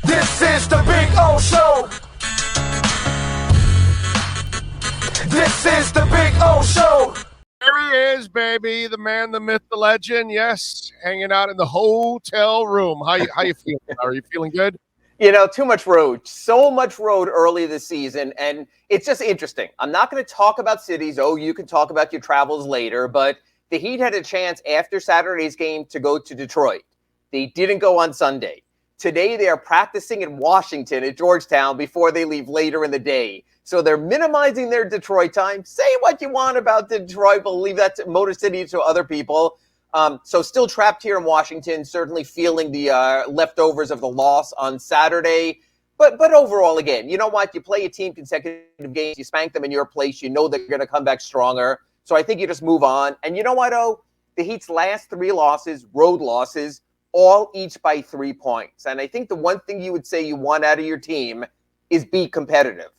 This is the Big O Show. This is the Big O Show. There he is, baby. The man, the myth, the legend. Yes, hanging out in the hotel room. How you feeling? Are you feeling good? You know, too much road. So much road early this season, and it's just interesting. I'm not going to talk about cities. Oh, you can talk about your travels later, but the Heat had a chance after Saturday's game to go to Detroit. They didn't go on Sunday. Today, they are practicing in Washington at Georgetown before they leave later in the day. So they're minimizing their Detroit time. Say what you want about Detroit, but leave that to Motor City to other people. So still trapped here in Washington, certainly feeling the leftovers of the loss on Saturday. But overall, again, you know what? You play a team consecutive games, you spank them in your place, you know they're going to come back stronger. So I think you just move on. And you know what, the Heat's last 3 losses, road losses, all each by 3 points. And I think the one thing you would say you want out of your team is be competitive.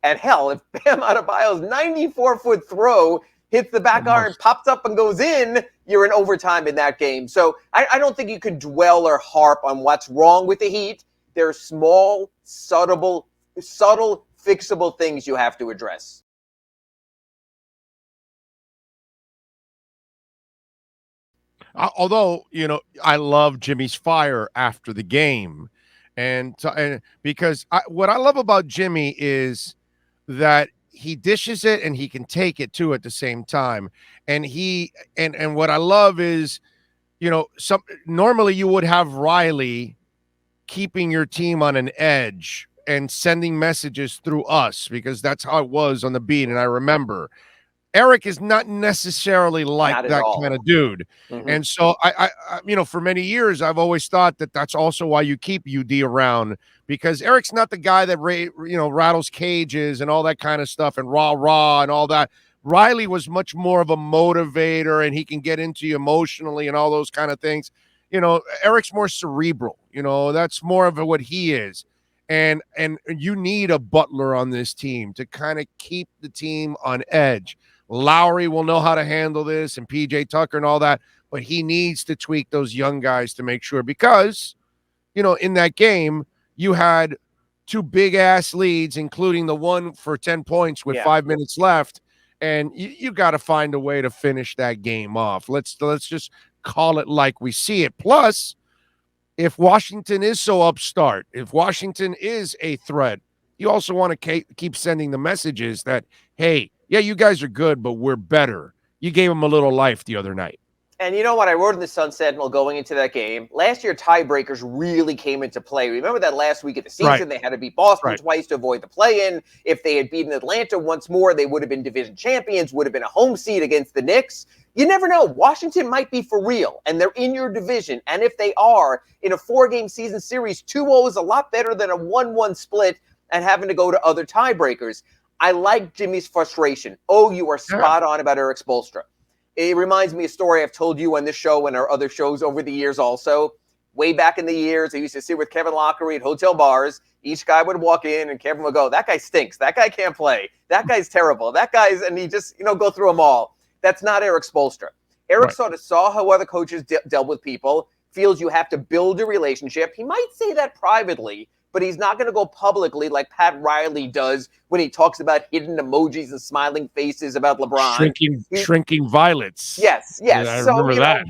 And hell, if Bam Adebayo's 94-foot throw hits the back iron, pops up and goes in, you're in overtime in that game. So I don't think you can dwell or harp on what's wrong with the Heat. There are small, subtle, fixable things you have to address. Although, you know, I love Jimmy's fire after the game. And because what I love about Jimmy is that he dishes it and he can take it too at the same time. And and what I love is, you know, normally you would have Riley keeping your team on an edge and sending messages through us because that's how it was on the beat. And I remember Eric is not necessarily like that kind of dude. Mm-hmm. And so I, you know, for many years, I've always thought that that's also why you keep UD around, because Eric's not the guy that, rattles cages and all that kind of stuff and rah and all that. Riley was much more of a motivator, and he can get into you emotionally and all those kind of things. You know, Eric's more cerebral, you know, that's more of what he is. And you need a Butler on this team to kind of keep the team on edge. Lowry will know how to handle this, and PJ Tucker and all that, but he needs to tweak those young guys to make sure, because, you know, in that game, you had 2 big-ass leads, including the one for 10 points with 5 minutes left, and you got to find a way to finish that game off. Let's just call it like we see it. Plus, if Washington is so upstart, if Washington is a threat, you also want to keep sending the messages that, hey, yeah, you guys are good, but we're better. You gave them a little life the other night. And you know what? I wrote in the Sun Sentinel going into that game. Last year, tiebreakers really came into play. Remember that last week of the season? Right. They had to beat Boston twice to avoid the play-in. If they had beaten Atlanta once more, they would have been division champions, would have been a home seed against the Knicks. You never know. Washington might be for real, and they're in your division. And if they are, in a 4-game season series, 2-0 is a lot better than a 1-1 split and having to go to other tiebreakers. I like Jimmy's frustration. Oh, you are spot on about Erik Spoelstra. It reminds me of a story I've told you on this show and our other shows over the years also. Way back in the years, I used to sit with Kevin Lockery at hotel bars. Each guy would walk in and Kevin would go, that guy stinks. That guy can't play. That guy's terrible. And he just, go through them all. That's not Erik Spoelstra. Erik sort of saw how other coaches dealt with people, feels you have to build a relationship. He might say that privately, but he's not going to go publicly like Pat Riley does when he talks about hidden emojis and smiling faces about LeBron. Shrinking violets. Yes. I remember that.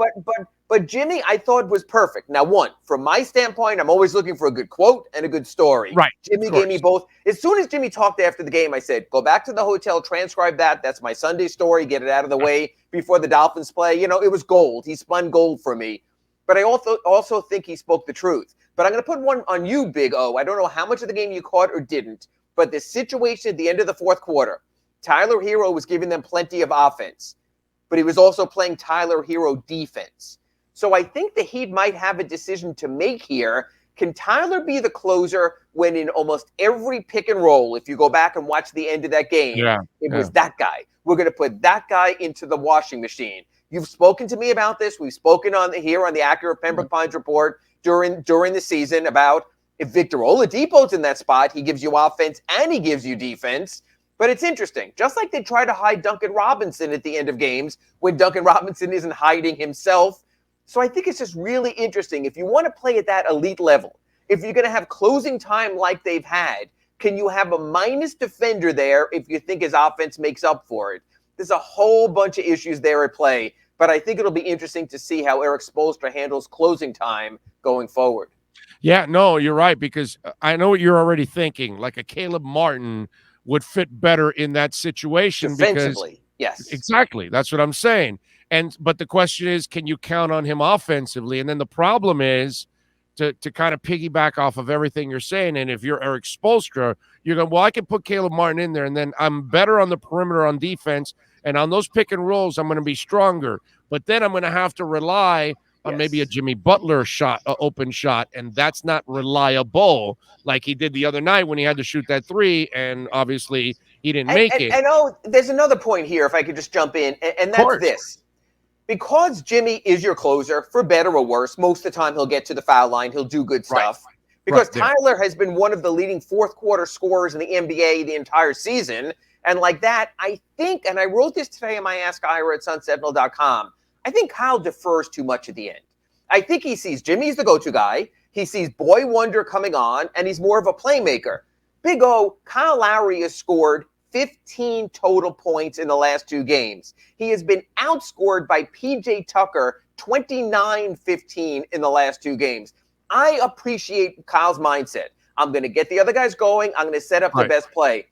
But Jimmy, I thought was perfect. Now, one, from my standpoint, I'm always looking for a good quote and a good story. Right. Jimmy gave me both. As soon as Jimmy talked after the game, I said, go back to the hotel, transcribe that. That's my Sunday story. Get it out of the way before the Dolphins play. It was gold. He spun gold for me. But I also think he spoke the truth. But I'm going to put one on you, Big O. I don't know how much of the game you caught or didn't, but the situation at the end of the fourth quarter, Tyler Hero was giving them plenty of offense, but he was also playing Tyler Hero defense. So I think the Heat might have a decision to make here. Can Tyler be the closer when in almost every pick and roll, if you go back and watch the end of that game, it was that guy. We're going to put that guy into the washing machine. You've spoken to me about this. We've spoken here on the Acura Pembroke Pines Report during the season about if Victor Oladipo's in that spot, he gives you offense and he gives you defense. But it's interesting. Just like they try to hide Duncan Robinson at the end of games when Duncan Robinson isn't hiding himself. So I think it's just really interesting. If you want to play at that elite level, If you're going to have closing time like they've had, can you have a minus defender there if you think his offense makes up for it? There's a whole bunch of issues there at play, but I think it'll be interesting to see how Erik Spoelstra handles closing time going forward. Yeah, no, you're right, because I know what you're already thinking. Like a Caleb Martin would fit better in that situation because Defensively, yes. exactly, that's what I'm saying. But the question is, can you count on him offensively? And then the problem is to kind of piggyback off of everything you're saying. And if you're Erik Spoelstra, you're going, well, I can put Caleb Martin in there, and then I'm better on the perimeter on defense, and on those pick and rolls, I'm going to be stronger. But then I'm going to have to rely on maybe a Jimmy Butler shot, open shot, and that's not reliable like he did the other night when he had to shoot that three, and obviously he didn't make it. And there's another point here, if I could just jump in, and that's this. Because Jimmy is your closer, for better or worse, most of the time he'll get to the foul line, he'll do good stuff. Right. Because Tyler has been one of the leading fourth quarter scorers in the NBA the entire season, and like that, I think, and I wrote this today in my Ask Ira at sunsentinel.com, I think Kyle defers too much at the end. I think he sees Jimmy's the go-to guy. He sees Boy Wonder coming on, and he's more of a playmaker. Big O, Kyle Lowry has scored 15 total points in the last 2 games. He has been outscored by P.J. Tucker 29-15 in the last 2 games. I appreciate Kyle's mindset. I'm going to get the other guys going. I'm going to set up the best play.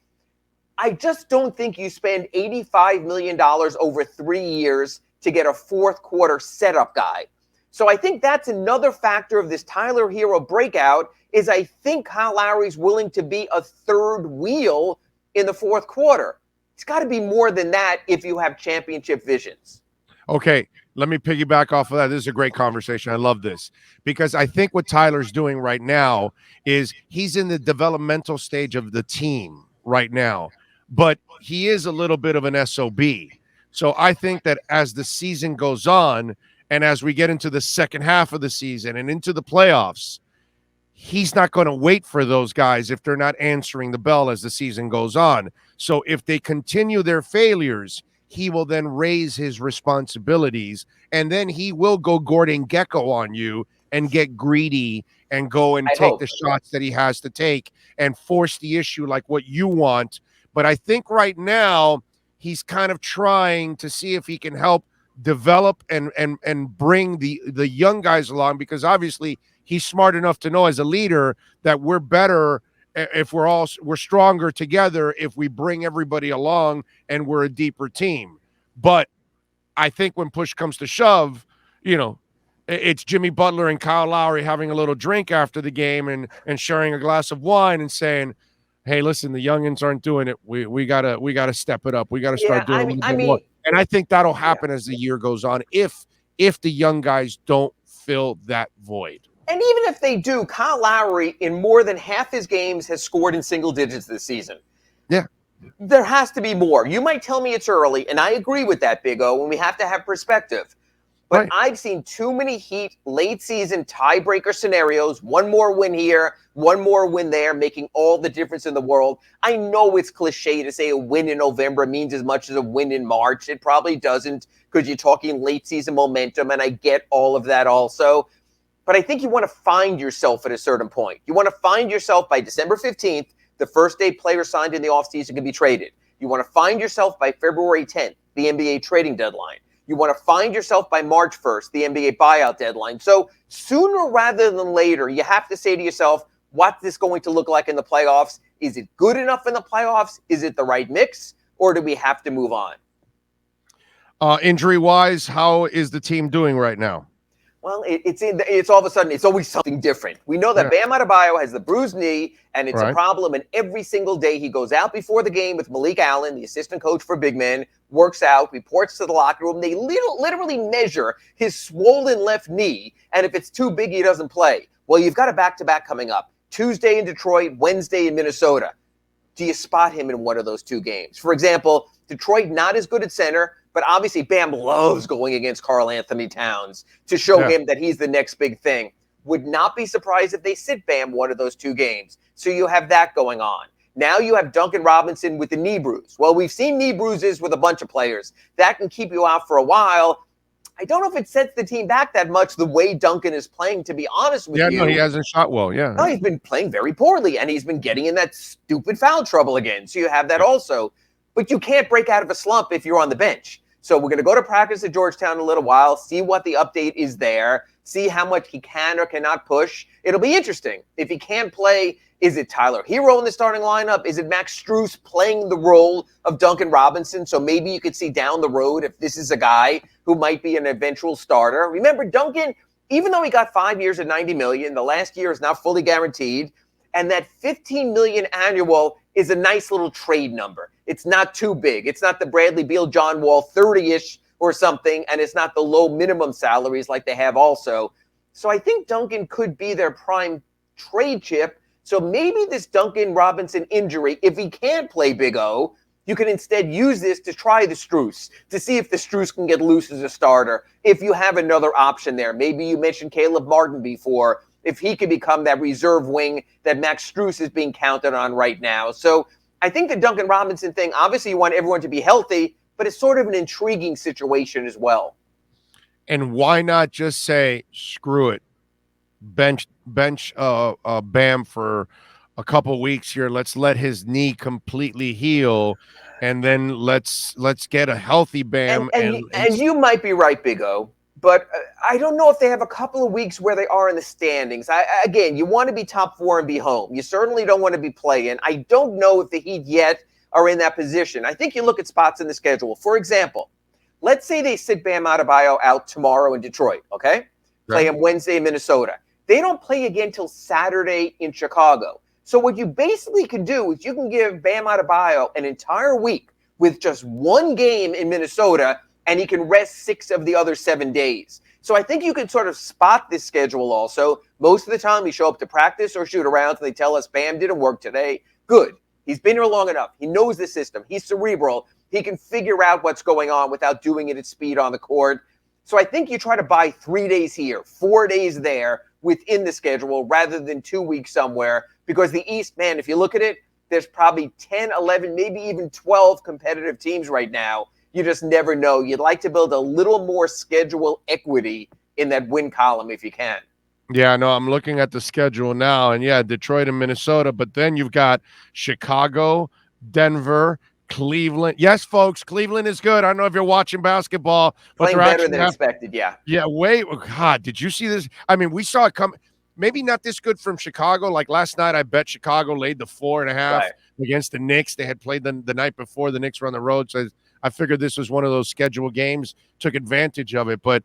I just don't think you spend $85 million over 3 years to get a fourth quarter setup guy. So I think that's another factor of this Tyler Hero breakout is I think Kyle Lowry's willing to be a third wheel in the fourth quarter. It's got to be more than that if you have championship visions. Okay, let me piggyback off of that. This is a great conversation. I love this because I think what Tyler's doing right now is he's in the developmental stage of the team right now, but he is a little bit of an SOB. So I think that as the season goes on and as we get into the second half of the season and into the playoffs, he's not going to wait for those guys if they're not answering the bell as the season goes on. So if they continue their failures, he will then raise his responsibilities, and then he will go Gordon Gekko on you and get greedy and go and take the shots that he has to take and force the issue like what you want. But I think right now he's kind of trying to see if he can help develop and bring the young guys along, because obviously he's smart enough to know as a leader that we're better if we're stronger together if we bring everybody along and we're a deeper team. But I think when push comes to shove, it's Jimmy Butler and Kyle Lowry having a little drink after the game and sharing a glass of wine and saying, hey, listen, the youngins aren't doing it. We gotta step it up. We gotta start doing more. And I think that'll happen as the year goes on if the young guys don't fill that void. And even if they do, Kyle Lowry in more than half his games has scored in single digits this season. Yeah. There has to be more. You might tell me it's early, and I agree with that, Big O, and we have to have perspective. But I've seen too many Heat late season tiebreaker scenarios, one more win here, one more win there, making all the difference in the world. I know it's cliche to say a win in November means as much as a win in March. It probably doesn't, because you're talking late season momentum, and I get all of that also. But I think you want to find yourself at a certain point. You want to find yourself by December 15th, the first day players signed in the offseason can be traded. You want to find yourself by February 10th, the NBA trading deadline. You want to find yourself by March 1st, the NBA buyout deadline. So sooner rather than later, you have to say to yourself, what's this going to look like in the playoffs? Is it good enough in the playoffs? Is it the right mix? Or do we have to move on? Injury-wise, how is the team doing right now? Well, it's all of a sudden, it's always something different. We know that Bam Adebayo has the bruised knee, and it's a problem. And every single day he goes out before the game with Malik Allen, the assistant coach for big men, works out, reports to the locker room. They literally measure his swollen left knee, and if it's too big, he doesn't play. Well, you've got a back-to-back coming up. Tuesday in Detroit, Wednesday in Minnesota. Do you spot him in one of those 2 games? For example, Detroit not as good at center, but obviously Bam loves going against Karl Anthony Towns to show him that he's the next big thing. Would not be surprised if they sit Bam one of those 2 games. So you have that going on. Now you have Duncan Robinson with the knee bruise. Well, we've seen knee bruises with a bunch of players. That can keep you out for a while. I don't know if it sets the team back that much the way Duncan is playing, to be honest with you. Yeah, no, he hasn't shot well. Yeah. No, he's been playing very poorly, and he's been getting in that stupid foul trouble again. So you have that also. But you can't break out of a slump if you're on the bench. So we're going to go to practice at Georgetown in a little while, see what the update is there, see how much he can or cannot push. It'll be interesting. If he can't play, is it Tyler Hero in the starting lineup? Is it Max Strus playing the role of Duncan Robinson? So maybe you could see down the road if this is a guy who might be an eventual starter. Remember, Duncan, even though he got 5 years at $90 million, the last year is not fully guaranteed, and that $15 million annual is a nice little trade number. It's not too big. It's not the Bradley Beal, John Wall 30-ish or something, and it's not the low minimum salaries like they have also. So I think Duncan could be their prime trade chip. So maybe this Duncan Robinson injury, if he can't play Big O, you can instead use this to try the Strus, to see if the Strus can get loose as a starter. If you have another option there, maybe you mentioned Caleb Martin before, if he could become that reserve wing that Max Strus is being counted on right now. So I think the Duncan Robinson thing, obviously you want everyone to be healthy, but it's sort of an intriguing situation as well. And why not just say, screw it, bench Bam for a couple weeks here. Let's let his knee completely heal, and then let's get a healthy Bam. And you might be right, Big O, but I don't know if they have a couple of weeks where they are in the standings. Again, you want to be top 4 and be home. You certainly don't want to be playing. I don't know if the Heat yet are in that position. I think you look at spots in the schedule. For example, let's say they sit Bam Adebayo out tomorrow in Detroit, okay? Play him Wednesday in Minnesota. They don't play again till Saturday in Chicago. So what you basically can do is you can give Bam Adebayo an entire week with just one game in Minnesota, and he can rest 6 of the other 7 days. So I think you can sort of spot this schedule also. Most of the time we show up to practice or shoot around and they tell us Bam didn't work today. Good. He's been here long enough. He knows the system. He's cerebral. He can figure out what's going on without doing it at speed on the court. So I think you try to buy 3 days here, 4 days there within the schedule rather than 2 weeks somewhere, because the East, man, if you look at it, there's probably 10, 11, maybe even 12 competitive teams right now. You just never know. You'd like to build a little more schedule equity in that win column if you can. Yeah, no, I'm looking at the schedule now, and yeah, Detroit and Minnesota, but then you've got Chicago, Denver, Cleveland. Yes, folks, Cleveland is good. I don't know if you're watching basketball, but playing better than expected, yeah. Yeah, wait, God, did you see this? I mean, we saw it come. Maybe not this good from Chicago. Like last night, I bet Chicago laid the 4.5 against the Knicks. They had played the night before. The Knicks were on the road, so I figured this was one of those scheduled games. Took advantage of it, but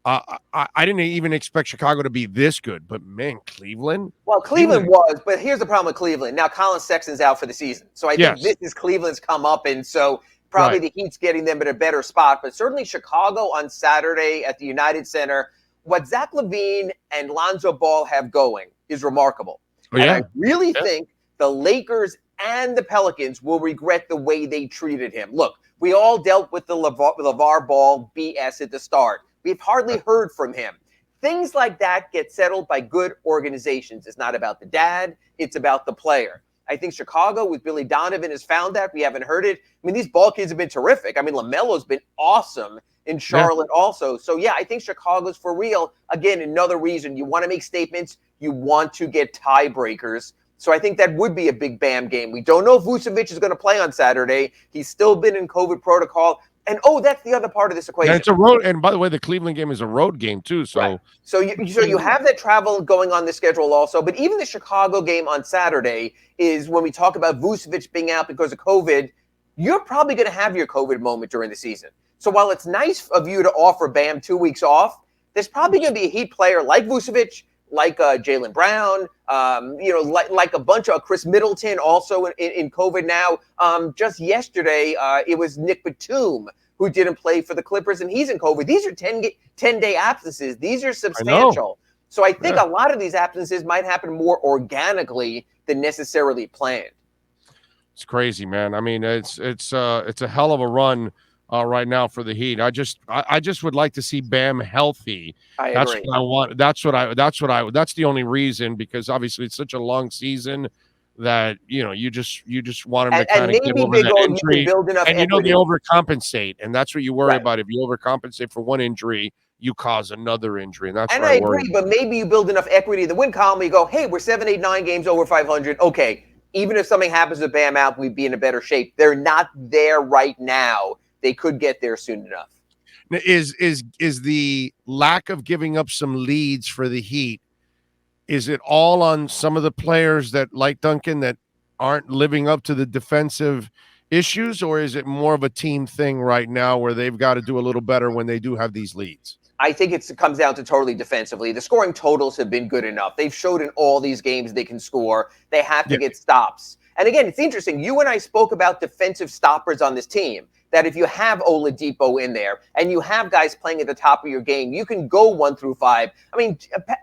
I didn't even expect Chicago to be this good. But man, Cleveland. Well, Cleveland was, but here's the problem with Cleveland. Now, Colin Sexton's out for the season, so I think this is Cleveland's come up, and so probably the Heat's getting them in a better spot. But certainly Chicago on Saturday at the United Center. What Zach LaVine and Lonzo Ball have going is remarkable. And I really think the Lakers and the Pelicans will regret the way they treated him. Look, we all dealt with the LeVar Ball BS at the start. We've hardly heard from him. Things like that get settled by good organizations. It's not about the dad. It's about the player. I think Chicago with Billy Donovan has found that. We haven't heard it. I mean, these ball kids have been terrific. I mean, LaMelo's been awesome in Charlotte also. So, yeah, I think Chicago's for real. Again, another reason you want to make statements. You want to get tiebreakers. So I think that would be a big Bam game. We don't know if Vucevic is going to play on Saturday. He's still been in COVID protocol. And, that's the other part of this equation. And it's a road. And by the way, the Cleveland game is a road game, too. So, so you have that travel going on the schedule also. But even the Chicago game on Saturday is when we talk about Vucevic being out because of COVID, you're probably going to have your COVID moment during the season. So while it's nice of you to offer Bam 2 weeks off, there's probably going to be a Heat player like Vucevic, like Jaylen Brown, like a bunch of Chris Middleton also in COVID now. Just yesterday, it was Nick Batum who didn't play for the Clippers, and he's in COVID. These are 10-day absences. These are substantial. So I think a lot of these absences might happen more organically than necessarily planned. It's crazy, man. I mean, it's a hell of a run right now for the Heat. I just would like to see Bam healthy. That's agree. what I want. That's the only reason, because obviously it's such a long season. that you just want him to And kind of get maybe over Big that O, you can injury, build enough and equity. they overcompensate, and that's what you worry Right. about. If you overcompensate for one injury, you cause another injury, and that's And what I I worry agree, about. but maybe you build enough equity in the win column. You go, hey, we're 7, 8, 9 games over 500. Okay, even if something happens with Bam out, we'd be in a better shape. They're not there right now. They could get there soon enough. Now, is the lack of giving up some leads for the Heat? Is it all on some of the players that, like Duncan, that aren't living up to the defensive issues, or is it more of a team thing right now where they've got to do a little better when they do have these leads? I think it comes down to totally defensively. The scoring totals have been good enough. They've showed in all these games they can score. They have to get stops. And again, it's interesting. You and I spoke about defensive stoppers on this team, that if you have Oladipo in there and you have guys playing at the top of your game, you can go 1 through 5. I mean,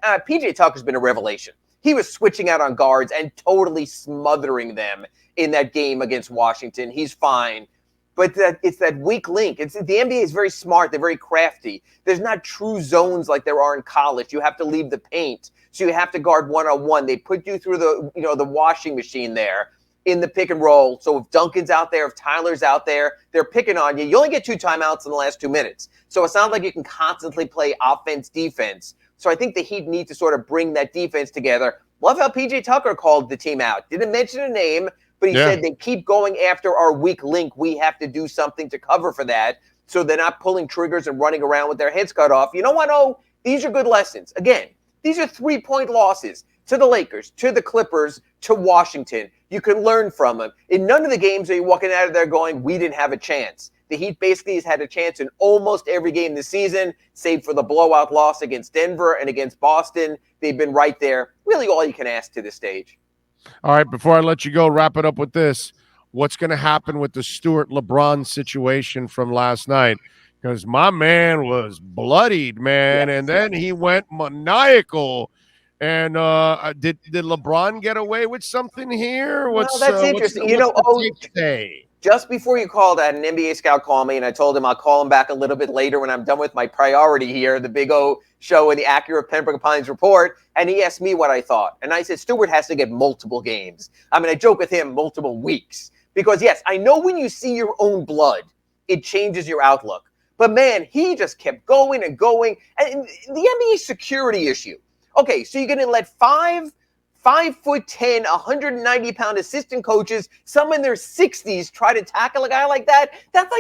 PJ Tucker's been a revelation. He was switching out on guards and totally smothering them in that game against Washington. He's fine. But it's that weak link. The NBA is very smart. They're very crafty. There's not true zones like there are in college. You have to leave the paint. So you have to guard one-on-one. They put you through the washing machine there in the pick and roll. So if Duncan's out there, if Tyler's out there, they're picking on you. You only get 2 timeouts in the last 2 minutes. So it's not like you can constantly play offense, defense. So I think the Heat need to sort of bring that defense together. Love how PJ Tucker called the team out. Didn't mention a name, but he said they keep going after our weak link. We have to do something to cover for that, so they're not pulling triggers and running around with their heads cut off. You know what? Oh, these are good lessons. Again, these are 3-point losses to the Lakers, to the Clippers, to Washington. You can learn from them. In none of the games are you walking out of there going, we didn't have a chance. The Heat basically has had a chance in almost every game this season, save for the blowout loss against Denver and against Boston. They've been right there. Really all you can ask to this stage. All right, before I let you go, wrap it up with this. What's going to happen with the Stewart LeBron situation from last night? Because my man was bloodied, man, and then he went maniacal. And did LeBron get away with something here? Well, that's interesting. Just before you called, I had an NBA scout call me, and I told him I'll call him back a little bit later when I'm done with my priority here, the Big O show and the Acura Pembroke Pines report, and he asked me what I thought. And I said, Stewart has to get multiple games. I mean, I joke with him, multiple weeks. Because, yes, I know when you see your own blood, it changes your outlook. But, man, he just kept going and going. And the NBA security issue. Okay, so you're going to let 5'10", 190-pound assistant coaches, some in their 60s, try to tackle a guy like that? That's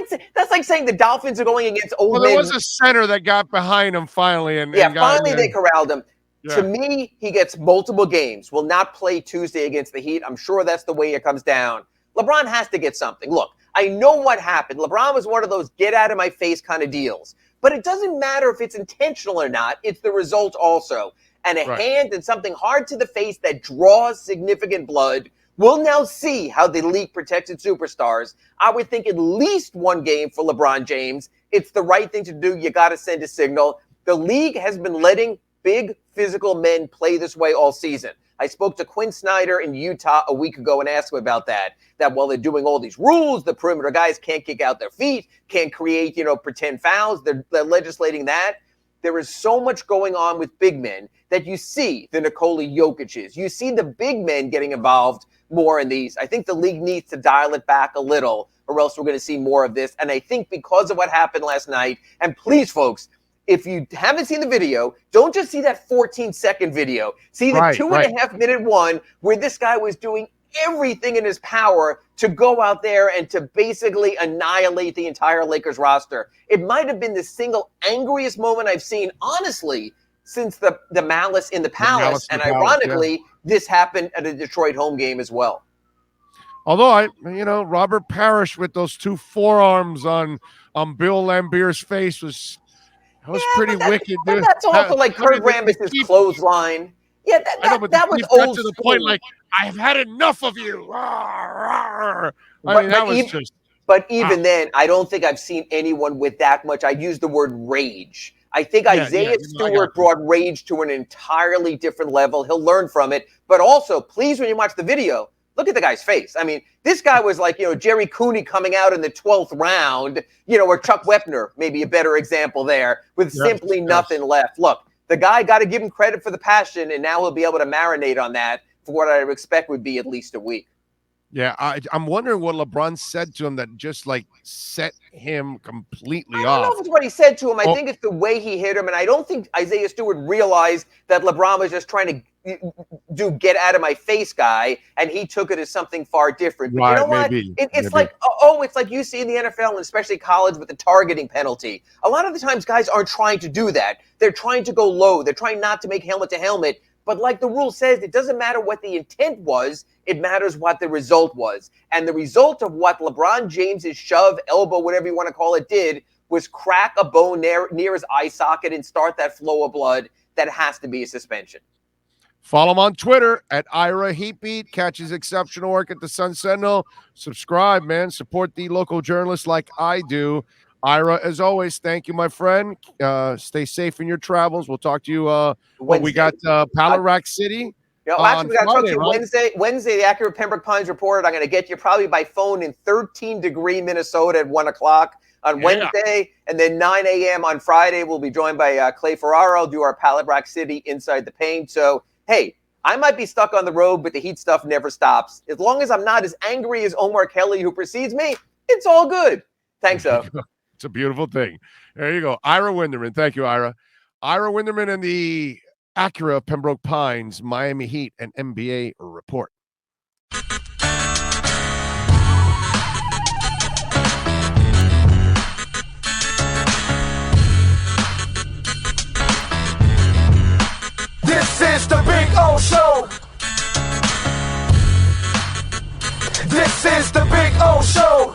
like saying the Dolphins are going against old men. Well, there was a center that got behind him finally. Finally they corralled him. Yeah. To me, he gets multiple games. Will not play Tuesday against the Heat. I'm sure that's the way it comes down. LeBron has to get something. Look, I know what happened. LeBron was one of those get-out-of-my-face kind of deals. But it doesn't matter if it's intentional or not. It's the result also. And a hand and something hard to the face that draws significant blood. We'll now see how the league protects its superstars. I would think at least 1 game for LeBron James. It's the right thing to do. You got to send a signal. The league has been letting big physical men play this way all season. I spoke to Quinn Snyder in Utah a week ago and asked him about that while they're doing all these rules, the perimeter guys can't kick out their feet, can't create, pretend fouls. They're legislating that. There is so much going on with big men that you see the Nikola Jokic's. You see the big men getting involved more in these. I think the league needs to dial it back a little, or else we're going to see more of this. And I think because of what happened last night, and please, folks, if you haven't seen the video, don't just see that 14-second video. See the 2.5-minute one where this guy was doing everything in his power to go out there and to basically annihilate the entire Lakers roster. It might have been the single angriest moment I've seen, honestly, since the malice in the Palace. And ironically, this happened at a Detroit home game as well. Although Robert Parrish with those 2 forearms on Bill Lambert's face was pretty wicked, dude. But that's also like Kurt Rambis's clothesline. Yeah, that was old to the school. point like, I've had enough of you. But even then, I don't think I've seen anyone with that much. I use the word rage. I think Isaiah Stewart brought rage to an entirely different level. He'll learn from it. But also, please, when you watch the video, look at the guy's face. I mean, this guy was like, Jerry Cooney coming out in the 12th round, or Chuck Wepner, maybe a better example there, with simply nothing left. Look, the guy got to give him credit for the passion, and now he'll be able to marinate on that. for what I expect would be at least a week. Yeah, I'm wondering what LeBron said to him that just like set him completely I off. don't know if it's what he said to him. I think it's the way he hit him, and I don't think Isaiah Stewart realized that LeBron was just trying to do get out of my face guy, and he took it as something far different. But right, you know what? It's like it's like you see in the NFL and especially college with the targeting penalty. A lot of the times guys aren't trying to do that. They're trying to go low. They're trying not to make helmet to helmet. But like the rule says, it doesn't matter what the intent was. It matters what the result was. And the result of what LeBron James's shove, elbow, whatever you want to call it, did was crack a bone near his eye socket and start that flow of blood. That has to be a suspension. Follow him on Twitter at Ira Heatbeat. Catch his exceptional work at the Sun Sentinel. Subscribe, man. Support the local journalists like I do. Ira, as always, thank you, my friend. Stay safe in your travels. We'll talk to you. We got Pallet Rack City. Actually, we got to talk to you right? Wednesday, the Acura Pembroke Pines report. I'm going to get you probably by phone in 13-degree Minnesota at 1 o'clock on Wednesday. And then 9 a.m. on Friday, we'll be joined by Clay Ferraro, do our Pallet Rack City Inside the Paint. So, hey, I might be stuck on the road, but the heat stuff never stops. As long as I'm not as angry as Omar Kelly, who precedes me, it's all good. Thanks, though. It's a beautiful thing. There you go. Ira Winderman. Thank you, Ira. Ira Winderman and the Acura Pembroke Pines Miami Heat and NBA report. This is the Big O Show. This is the Big O Show.